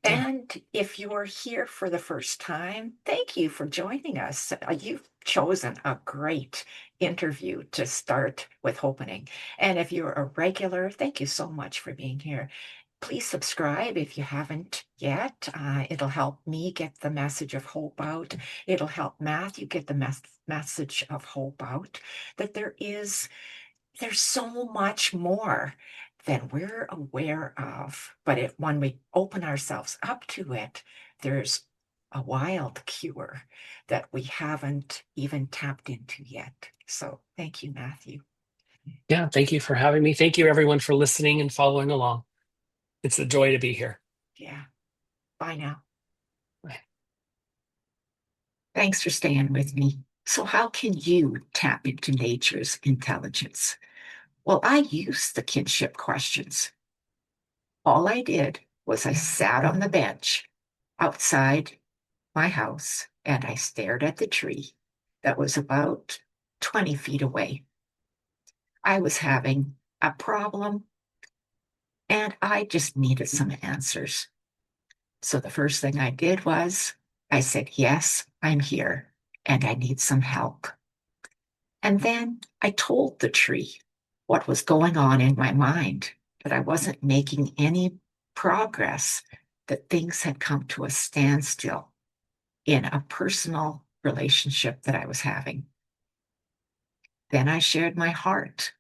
Yeah. And if you're here for the first time, thank you for joining us. You've chosen a great interview to start with Hopening. And if you're a regular, thank you so much for being here. Please subscribe if you haven't yet. It'll help me get the message of hope out. It'll help Matthew get the message of hope out, that there's so much more than we're aware of. But when we open ourselves up to it, there's a wild cure that we haven't even tapped into yet. So thank you, Matthew. Yeah, thank you for having me. Thank you, everyone, for listening and following along. It's a joy to be here. Yeah. Bye now. Bye. Thanks for staying with me. So, how can you tap into nature's intelligence? Well, I use the kinship questions. All I did was I sat on the bench outside my house and I stared at the tree that was about 20 feet away. I was having a problem and I just needed some answers. So the first thing I did was I said, yes, I'm here and I need some help. And then I told the tree what was going on in my mind, that I wasn't making any progress, that things had come to a standstill in a personal relationship that I was having. Then I shared my heart.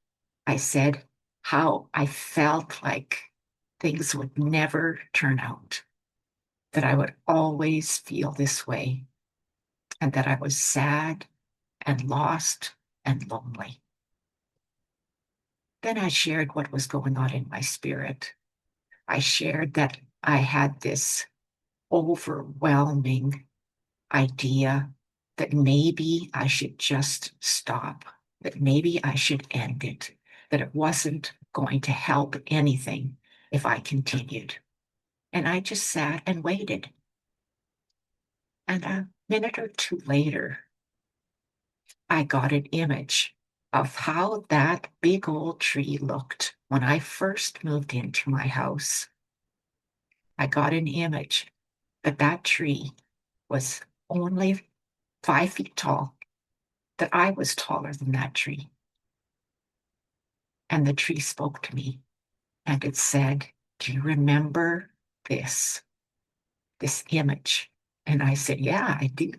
I said how I felt like things would never turn out, that I would always feel this way, and that I was sad and lost and lonely. Then I shared what was going on in my spirit. I shared that I had this overwhelming idea that maybe I should just stop, that maybe I should end it, that it wasn't going to help anything if I continued. And I just sat and waited. And a minute or two later, I got an image of how that big old tree looked when I first moved into my house. I got an image that that tree was only 5 feet tall, that I was taller than that tree. And the tree spoke to me and it said, do you remember this image? And I said, yeah, I do.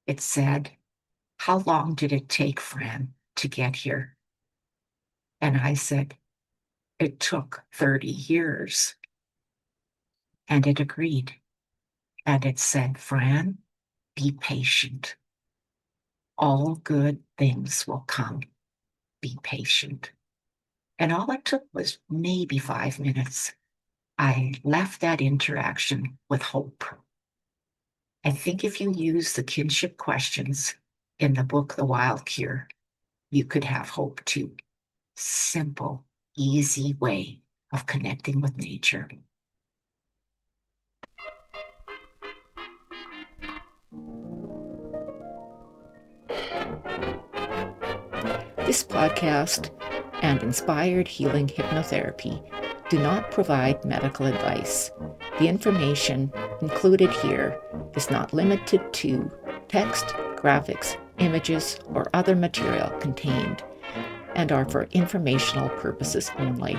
It said, how long did it take, Fran, to get here? And I said, it took 30 years. And it agreed. And it said, Fran, be patient. All good things will come. Be patient. And all it took was maybe 5 minutes. I left that interaction with hope. I think if you use the kinship questions in the book, The Wild Cure, you could have hope too. Simple, easy way of connecting with nature. This podcast and Inspired Healing Hypnotherapy do not provide medical advice. The information included here is not limited to text, graphics, images, or other material contained, and are for informational purposes only.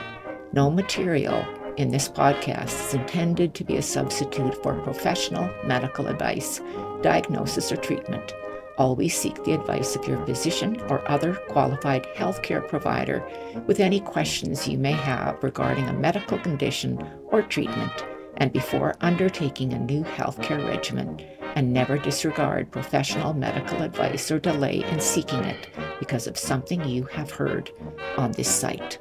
No material in this podcast is intended to be a substitute for professional medical advice, diagnosis, or treatment. Always seek the advice of your physician or other qualified healthcare provider with any questions you may have regarding a medical condition or treatment, and before undertaking a new healthcare regimen. And never disregard professional medical advice or delay in seeking it because of something you have heard on this site.